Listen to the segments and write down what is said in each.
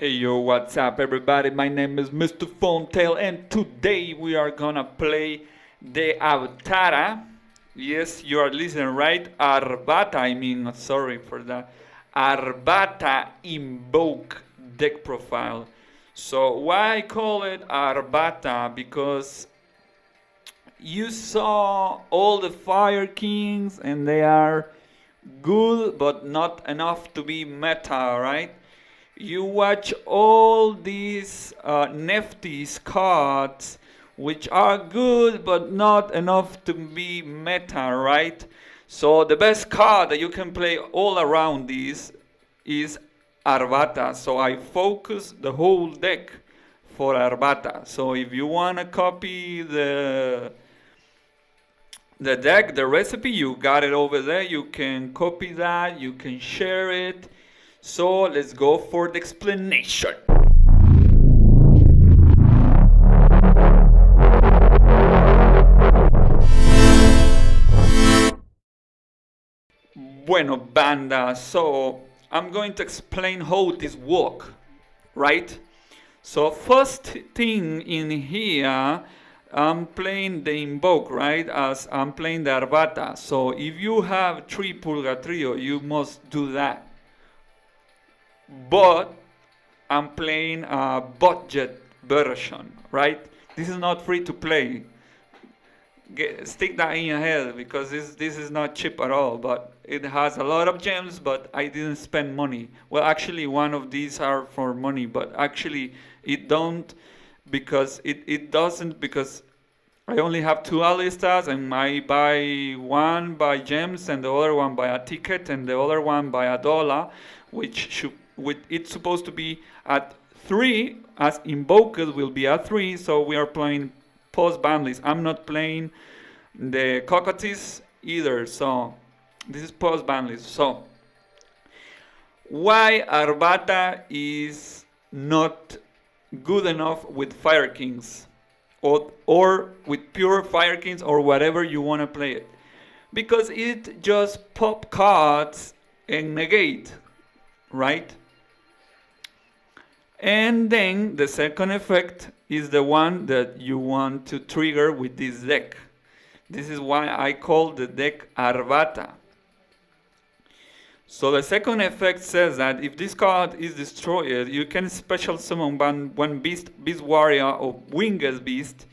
Hey yo, what's up everybody? My name is Mr. Fontail and today we are gonna play the Arvata. Yes, you are listening right. Arvata, sorry for that. Arvata Invoke deck profile. So why I call it Arvata? Because you saw all the Fire Kings and they are good but not enough to be meta, right? You watch all these Nefties cards which are good but not enough to be meta, right? So the best card that you can play all around these is Arvata. So I focus the whole deck for Arvata. So if you want to copy the deck, the recipe, you got it over there. You can copy that, you can share it. So let's go for the explanation. Bueno, banda, so I'm going to explain how this works, right? So first thing in here, I'm playing the Invoke, right? As I'm playing the Arvata. So if you have 3 PURGATRIO, you must do that. But I'm playing a budget version, right? This is not free to play. Stick that in your head because this is not cheap at all, but it has a lot of gems, but I didn't spend money. Well, actually one of these are for money, but actually it don't because it doesn't because I only have 2 alistas and I buy one by gems and the other one by a ticket and the other one by $1, which it's supposed to be at 3 as Invoked will be at 3, so we are playing post-ban list. I'm not playing the Cocotis either, so this is post-ban list. So why Arvata is not good enough with Fire Kings or with pure Fire Kings or whatever you want to play it? Because it just pop cards and negate, right? And then the second effect is the one that you want to trigger with this deck. This is why I call the deck Arvata. So the second effect says that if this card is destroyed, you can special summon one beast warrior or winged beast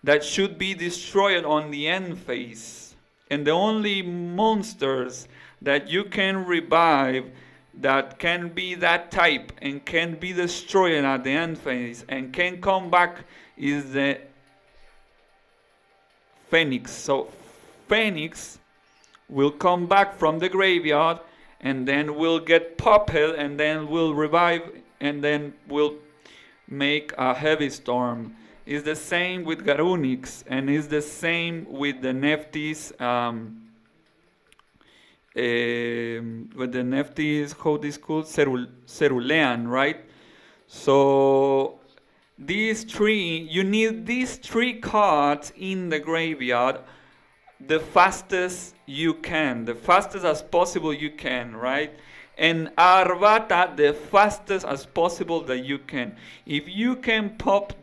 that should be destroyed on the end phase. And the only monsters that you can revive that can be that type and can be destroyed at the end phase and can come back is the Phoenix. So Phoenix will come back from the graveyard and then will get popped and then will revive and then will make a heavy storm. It's the same with Garunix and it's the same with the Nefties. With the Nefties, how this called Cerulean, right? So these 3, you need these 3 cards in the graveyard the fastest you can, the fastest as possible you can, right? And Arvata the fastest as possible that you can. If you can pump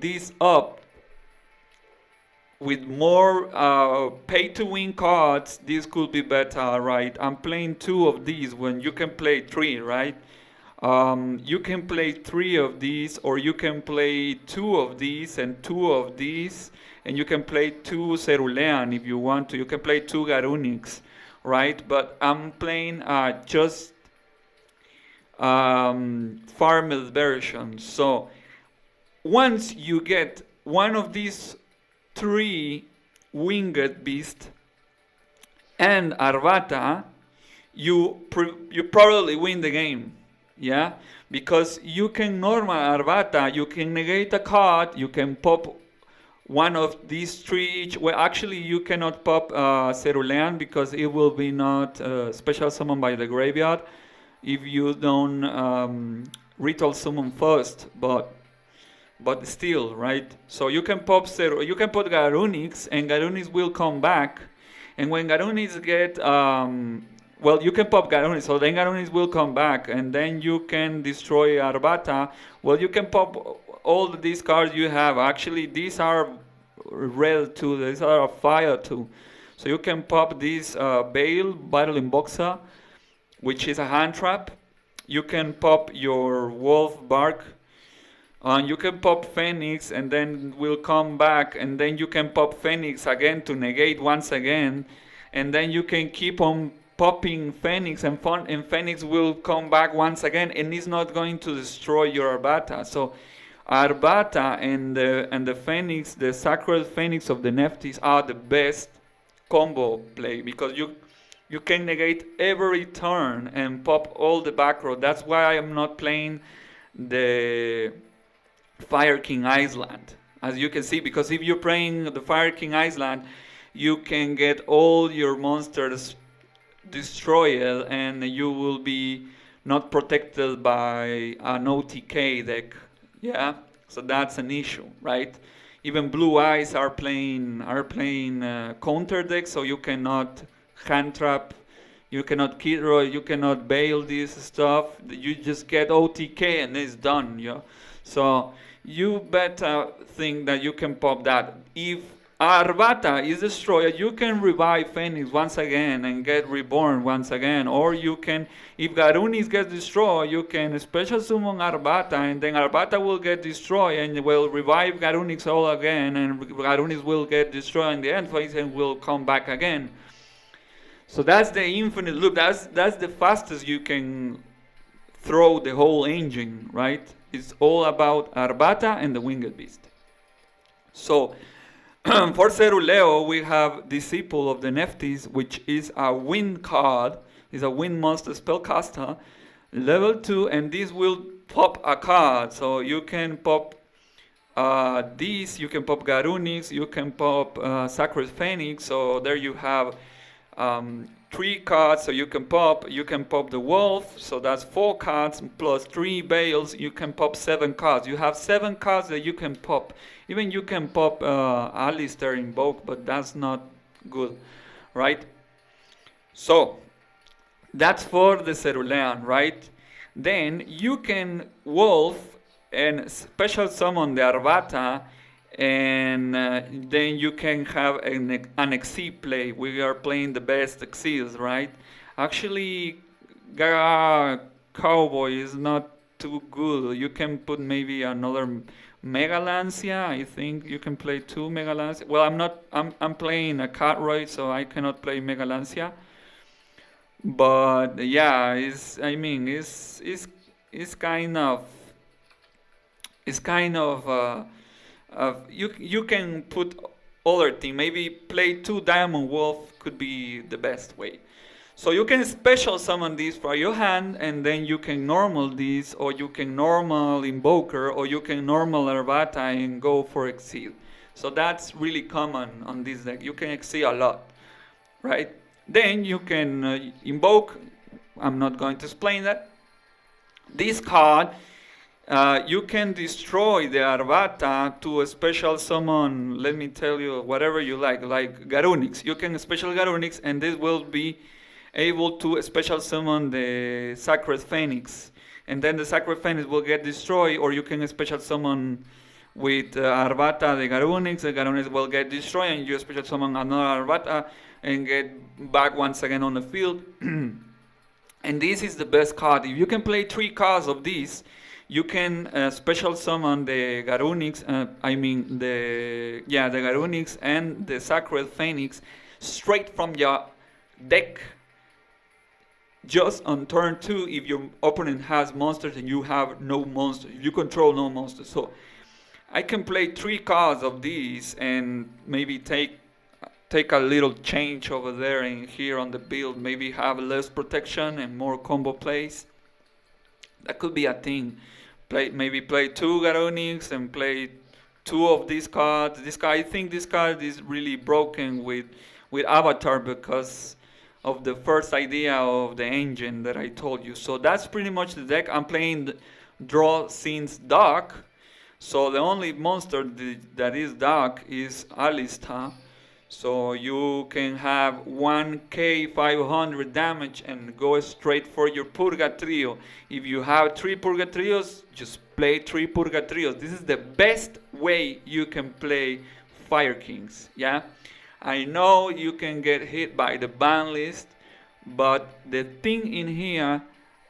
this up with more pay-to-win cards, this could be better, right? I'm playing 2 of these when you can play 3, right? You can play 3 of these, or you can play 2 of these and 2 of these, and you can play 2 Cerulean if you want to. You can play 2 Garunix, right? But I'm playing just farmed version. So once you get one of these 3 winged beast and Arvata, you probably win the game, yeah? Because you can normal Arvata, you can negate a card, you can pop one of these 3. Well, actually you cannot pop Cerulean because it will be not special summon by the graveyard if you don't ritual summon first, but still, right? So you can pop you can put Garunix and Garunix will come back, and when Garunix get Well, you can pop Garunis, so then Garunis will come back, and then you can destroy Arvata. Well, you can pop all these cards you have. Actually, these are red too, these are fire too. So you can pop this Bale, Battling Boxer, which is a hand trap. You can pop your Wolf Bark. You can pop Phoenix, and then will come back, and then you can pop Phoenix again to negate once again, and then you can keep on popping Phoenix, and Phoenix will come back once again, and it's not going to destroy your Arvata. So Arvata and the Phoenix, the Sacred Phoenix of the Neftis, are the best combo play, because you can negate every turn and pop all the back row. That's why I am not playing the Fire King Island, as you can see, because if you're playing the Fire King Island, you can get all your monsters destroyed, and you will be not protected by an OTK deck. Yeah, so that's an issue, right? Even Blue Eyes are playing counter deck, so you cannot hand trap, you cannot Kidroy, you cannot bail this stuff. You just get OTK and it's done. Yeah, so you better think that you can pop that. If Arvata is destroyed, you can revive Phoenix once again and get reborn once again. Or you can, if Garunis gets destroyed, you can special summon Arvata, and then Arvata will get destroyed and will revive Garunis all again, and Garunis will get destroyed in the end phase and will come back again. So that's the infinite loop. That's the fastest you can throw the whole engine, right? It's all about Arvata and the Winged Beast. So for Ceruleo, we have Disciple of the Neftis, which is a wind card. It's a wind monster spellcaster, level 2, and this will pop a card. So you can pop these, you can pop Garunix, you can pop Sacred Phoenix. So there you have 3 cards. So you can pop the Wolf. So that's 4 cards plus 3 Bales. You can pop 7 cards. You have 7 cards that you can pop. Even you can pop Alistair Invoke, but that's not good, right? So that's for the Cerulean, right? Then you can Wolf and special summon the Arvata, and then you can have an Exceed play. We are playing the best Exceeds, right? Actually, Cowboy is not too good. You can put maybe another Megalancia. I think you can play 2 Megalancia. Well, I'm playing a Cartwright, so I cannot play Megalancia. But yeah, it's kind of you can put other thing. Maybe play 2 Diamond Wolf could be the best way. So you can special summon this for your hand, and then you can normal this, or you can normal Invoker, or you can normal Arvata and go for Exceed. So that's really common on this deck. You can Exceed a lot, right? Then you can Invoke. I'm not going to explain that. This card, you can destroy the Arvata to a special summon, let me tell you, whatever you like Garunix. You can special Garunix, and this will be able to special summon the Sacred Phoenix, and then the Sacred Phoenix will get destroyed. Or you can special summon with Arvata the Garunix will get destroyed, and you special summon another Arvata and get back once again on the field. And this is the best card. If you can play 3 cards of this, you can special summon the Garunix, the Garunix and the Sacred Phoenix straight from your deck, just on turn 2 if your opponent has monsters and you have no monsters, you control no monsters. So I can play 3 cards of these and maybe take a little change over there and here on the build, maybe have less protection and more combo plays. That could be a thing. Maybe play 2 Garunix and play 2 of these cards. I think this card is really broken with Avatar because of the first idea of the engine that I told you. So that's pretty much the deck. I'm playing Draw Since Dark. So the only monster that is dark is Alistair. So you can have 1k 500 damage and go straight for your Purgatrio. If you have 3 Purgatrios, just play 3 Purgatrios. This is the best way you can play Fire Kings, yeah? I know you can get hit by the ban list, but the thing in here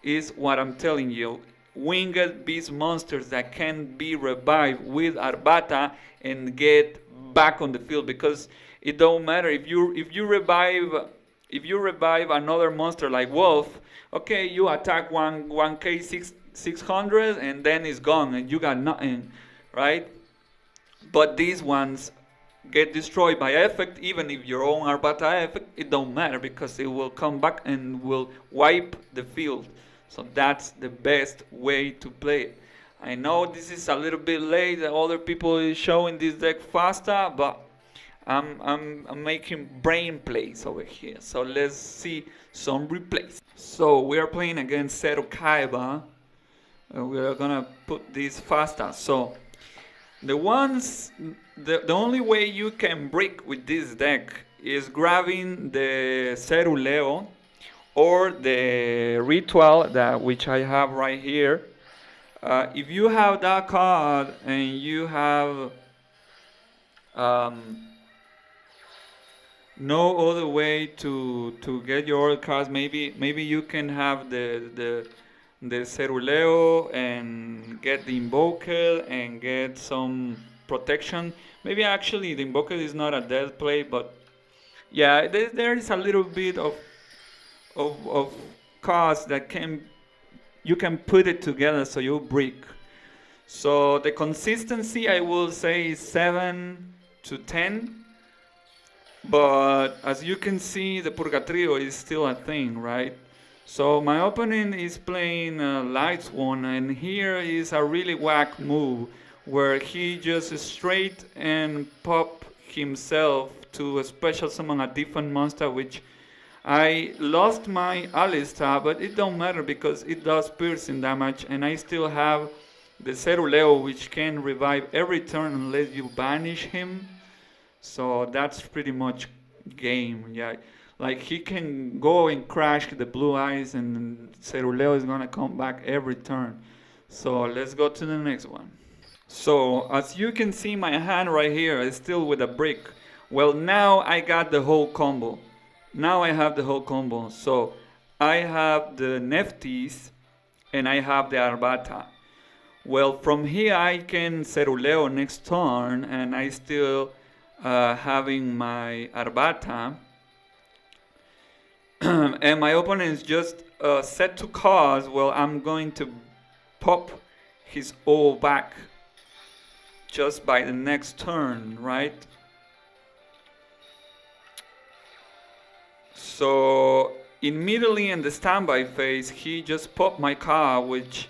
is what I'm telling you. Winged beast monsters that can be revived with Arvata and get back on the field, because it don't matter if you revive another monster like Wolf. Okay, you attack 1k 600 and then it's gone and you got nothing, right? But these ones get destroyed by effect. Even if your own Arvata effect, it don't matter because it will come back and will wipe the field. So that's the best way to play it. I know this is a little bit late. Other people is showing this deck faster, but I'm making brain plays over here. So let's see some replays. So we are playing against Zero Kaiba. We are gonna put this faster. So the only way you can break with this deck is grabbing the Ceruleo or the Ritual, which I have right here. If you have that card and you have no other way to get your other cards, maybe you can have the Ceruleo and get the Invoke and get some protection. Maybe actually the Invoke is not a dead play, but yeah, there is a little bit of cards that you can put it together so you break. So the consistency, I will say, is 7 to 10. But as you can see, the Purgatrio is still a thing, right? So my opponent is playing Light Swan, and here is a really whack move where he just straight and pop himself to a special summon a different monster, which I lost my Alista, but it don't matter because it does piercing damage, and I still have the Ceruleo, which can revive every turn unless you banish him. So that's pretty much game, yeah. Like he can go and crash the blue eyes and Ceruleo is gonna come back every turn. So let's go to the next one. So as you can see, my hand right here is still with a brick. Well, now I got the whole combo. Now I have the whole combo. So I have the Neftis and I have the Arvata. Well, from here I can Ceruleo next turn and I still having my Arvata. And my opponent is just set to cause. Well, I'm going to pop his O back just by the next turn, right? So immediately in the standby phase, he just popped my card, which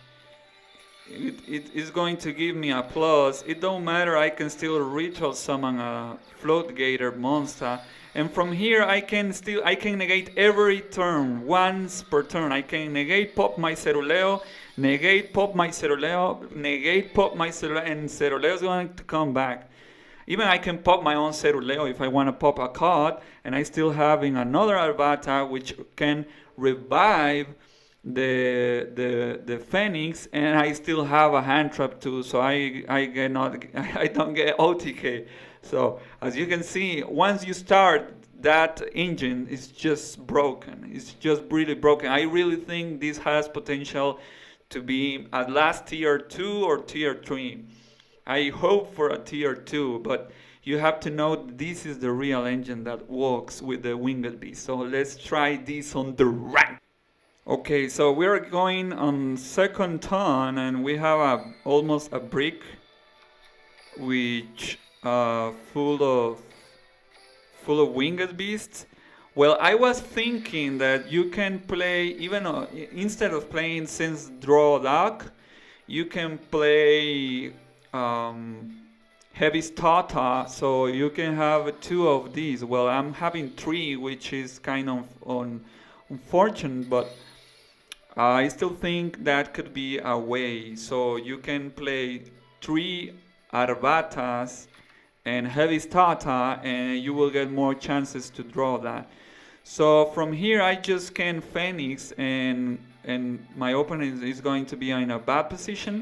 it is going to give me a plus. It don't matter, I can still ritual summon a Float Gator monster. And from here I can negate every turn, once per turn. I can negate pop my Ceruleo, negate pop my Ceruleo, negate pop my Ceruleo, and Ceruleo is going to come back. Even I can pop my own Ceruleo if I want to pop a card, and I still having another Arvata which can revive the Phoenix, and I still have a hand trap too, so I don't get OTK. So as you can see, once you start, that engine is just broken. It's just really broken. I really think this has potential to be at last tier 2 or tier 3. I hope for a tier 2, but you have to know this is the real engine that works with the Winged Beast. So let's try this on the rank. Okay, so we're going on second turn and we have almost a brick which full of Winged Beasts. Well, I was thinking that you can play, even instead of playing Since Draw Dark, you can play Heavy Starter, so you can have 2 of these. Well, I'm having 3, which is kind of unfortunate, but I still think that could be a way. So you can play 3 Arvatas and heavy starter, and you will get more chances to draw that. So from here I just can Phoenix, and my opponent is going to be in a bad position.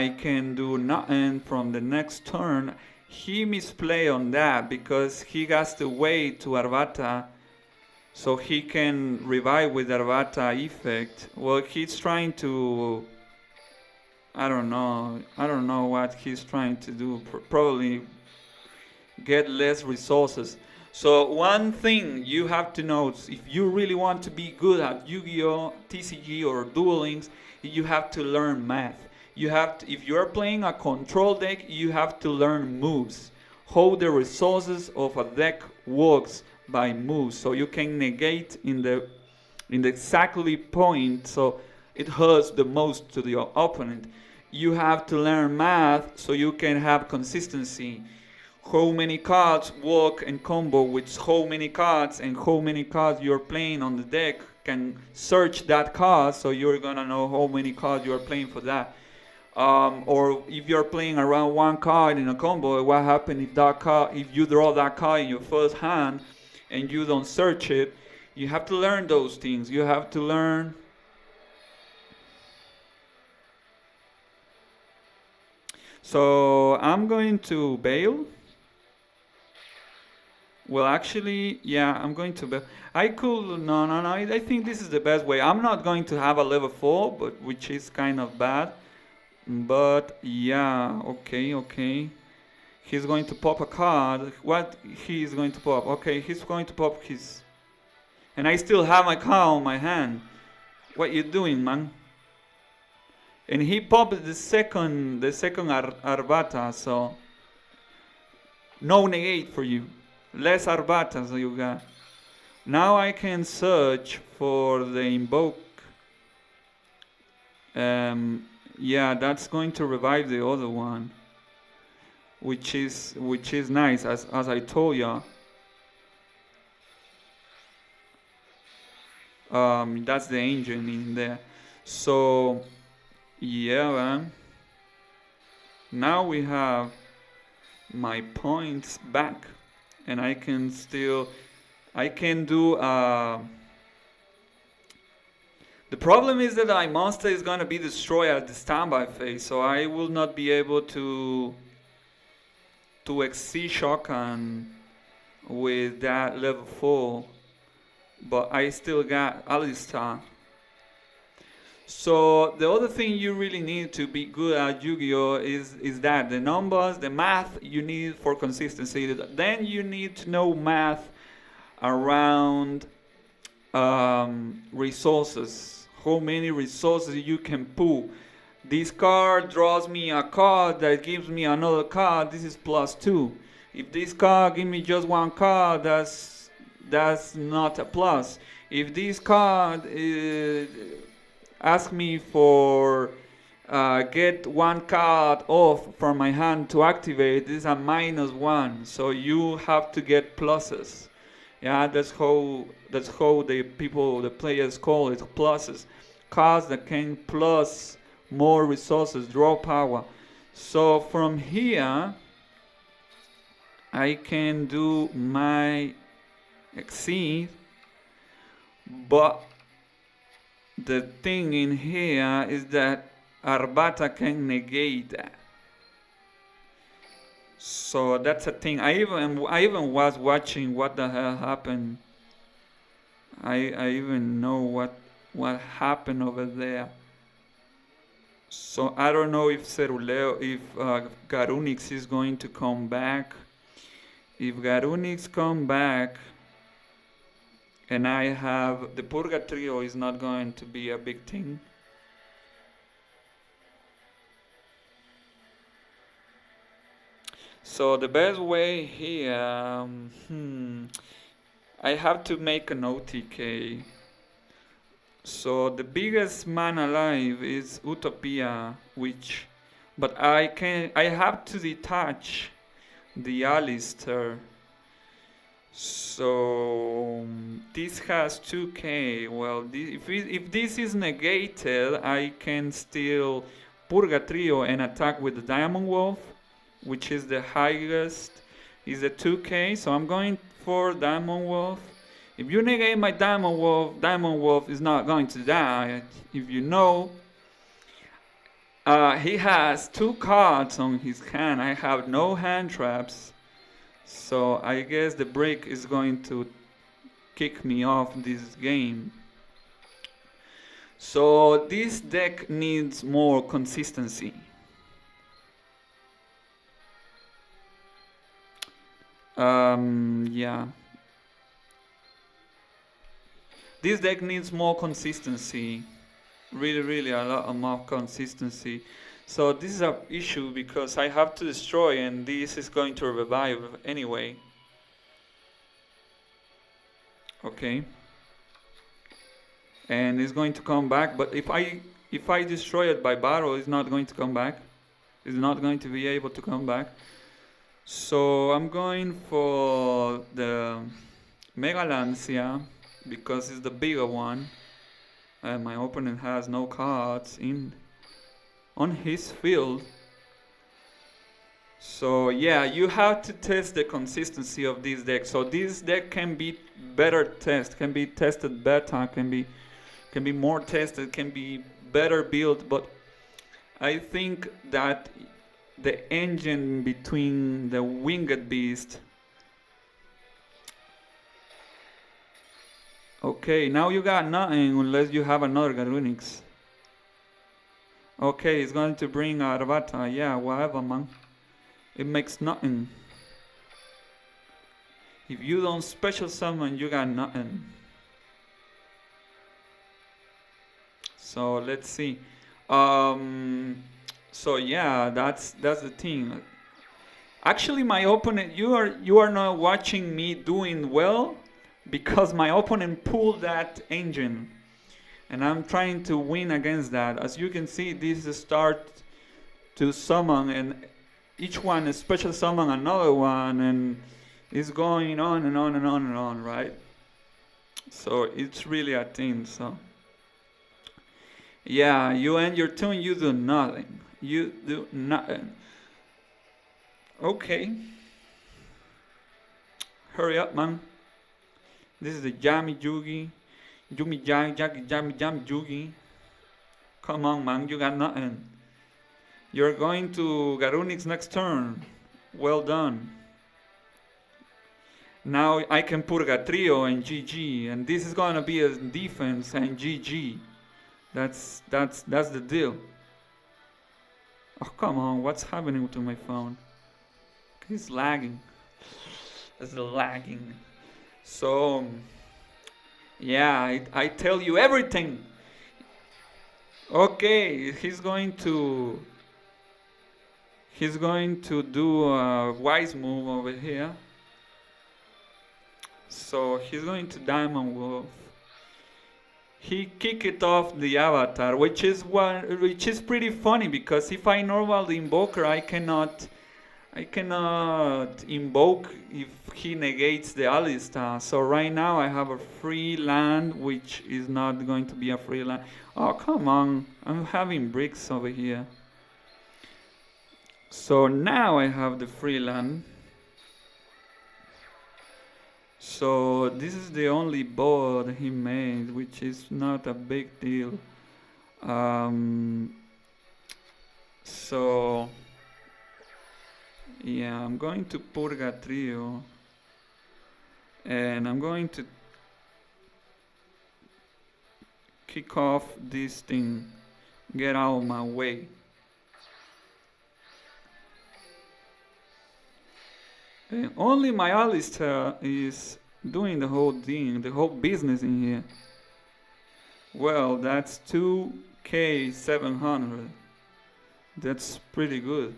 I can do nothing from the next turn. He misplay on that because he has to wait to Arvata so he can revive with Arvata effect. Well, he's trying to, I don't know what he's trying to do. Probably get less resources. So one thing you have to know is if you really want to be good at Yu-Gi-Oh, TCG or Duel Links, you have to learn math. You have to, if you're playing a control deck, you have to learn moves. How the resources of a deck works by moves, so you can negate in the exactly point, so it hurts the most to the opponent. You have to learn math so you can have consistency. How many cards work and combo with how many cards, and how many cards you're playing on the deck can search that card, so you're gonna know how many cards you're playing for that. Or if you're playing around one card in a combo, what happens if that card, if you draw that card in your first hand and you don't search it? You have to learn those things. You have to learn. So I'm going to bail. Well, actually, yeah, I'm going to bail. I could, no, I think this is the best way. I'm not going to have a level 4, but which is kind of bad. But yeah, okay. He's going to pop a card. What he is going to pop? Okay, he's going to pop his. And I still have my card on my hand. What you doing, man? And he popped the second Arvata, so no negate for you. Less Arvatas you got. Now I can search for the Invoke. Yeah, that's going to revive the other one, which is nice, as I told ya. That's the engine in there. So yeah, man. Now we have my points back, and I can do. The problem is that my monster is going to be destroyed at the standby phase, so I will not be able to exceed Shokan with that level 4, but I still got Alistar. So the other thing you really need to be good at Yu-Gi-Oh is that the numbers, the math you need for consistency. Then you need to know math around resources. How many resources you can pull. This card draws me a card that gives me another card. This is +2. If this card gives me just one card, that's not a plus. If this card asks me for get one card off from my hand to activate, this is a -1. So you have to get pluses. Yeah, that's how the players call it, pluses. Cards that can plus more resources, draw power. So from here, I can do my exceed, but the thing in here is that Arvata can negate that. So that's a thing. I even was watching what the hell happened. I even know what happened over there. So I don't know if Garunix is going to come back. If Garunix come back, and I have the PURGATRIO, is not going to be a big thing. So the best way here, I have to make an OTK. So the biggest man alive is Utopia, but I have to detach the Alistair. So this has 2k. Well, if this is negated, I can still PURGATRIO and attack with the Diamond Wolf, which is the highest, is a 2k, so I'm going for Diamond Wolf. If you negate my Diamond Wolf is not going to die. If you know, he has 2 cards on his hand. I have no hand traps, so I guess the break is going to kick me off this game. So this deck needs more consistency. Yeah. This deck needs more consistency. Really a lot more consistency. So this is an issue because I have to destroy and this is going to revive anyway. Okay. And it's going to come back, but if I destroy it by battle, it's not going to come back. It's not going to be able to come back. So I'm going for the Mega Lancia because it's the bigger one, and my opponent has no cards on his field. So yeah, you have to test the consistency of this deck. So this deck can be can be tested better, can be more tested, can be better built, but I think that the engine between the winged beast. Okay, now you got nothing unless you have another Garunix. Okay, it's going to bring Arvata. Yeah, whatever, man. It makes nothing. If you don't special summon, you got nothing. So let's see. So yeah, that's the thing. Actually, my opponent, you are not watching me doing well because my opponent pulled that engine, and I'm trying to win against that. As you can see, this is a start to summon, and each one is special summon another one, and it's going on and on and on and on, right? So it's really a thing. So yeah, you end your turn, you do nothing. You do nothing. Okay. Hurry up, man. This is the Yami Yugi. Yumi Yami Yugi. Come on, man, you got nothing. You're going to Garunix next turn. Well done. Now I can PURGATRIO and GG, and this is gonna be a defense and GG. That's the deal. Oh, come on, what's happening to my phone? It's lagging. It's lagging. So, yeah, I tell you everything. Okay, he's going to do a wise move over here. So he's going to Diamond Wolf. He kicked off the Avatar, which is pretty funny because if I normal the Invoker, I cannot invoke if he negates the Alistar. So right now I have a free land, which is not going to be a free land. Oh, come on, I'm having bricks over here. So now I have the free land. So this is the only board he made, which is not a big deal. So yeah, I'm going to PURGATRIO, and I'm going to kick off this thing. Get out of my way. And only my Alistar is doing the whole thing, the whole business in here. Well, that's 2k700. That's pretty good.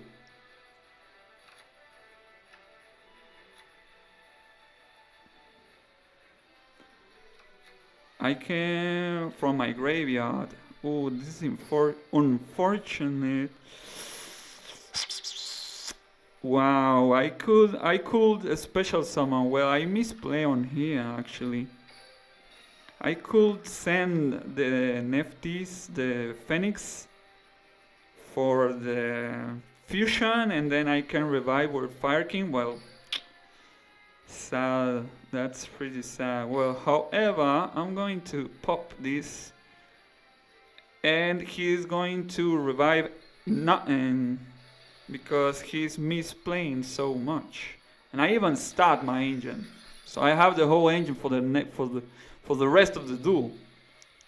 I can from my graveyard. Oh, this is unfortunate. Wow, I could special summon. Well, I misplay on here actually. I could send the Neftis, the Phoenix for the fusion, and then I can revive with Fire King. Well, sad. That's pretty sad. Well, however, I'm going to pop this, and he's going to revive nothing because he's misplaying so much. And I even start my engine, so I have the whole engine for the rest of the duel.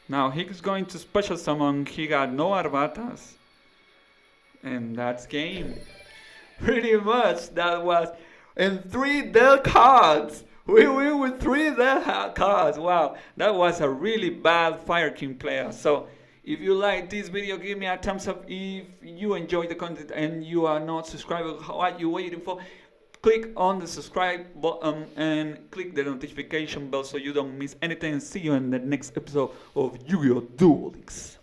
Now he's going to special summon. He got no Arvatas, and that's game. Pretty much that was. And 3 dead cards. We win with 3 dead cards. Wow, that was a really bad Fire King player. So if you like this video, give me a thumbs up. If you enjoy the content and you are not subscribed, what are you waiting for? Click on the subscribe button and click the notification bell so you don't miss anything. See you in the next episode of Yu-Gi-Oh! Duel Links.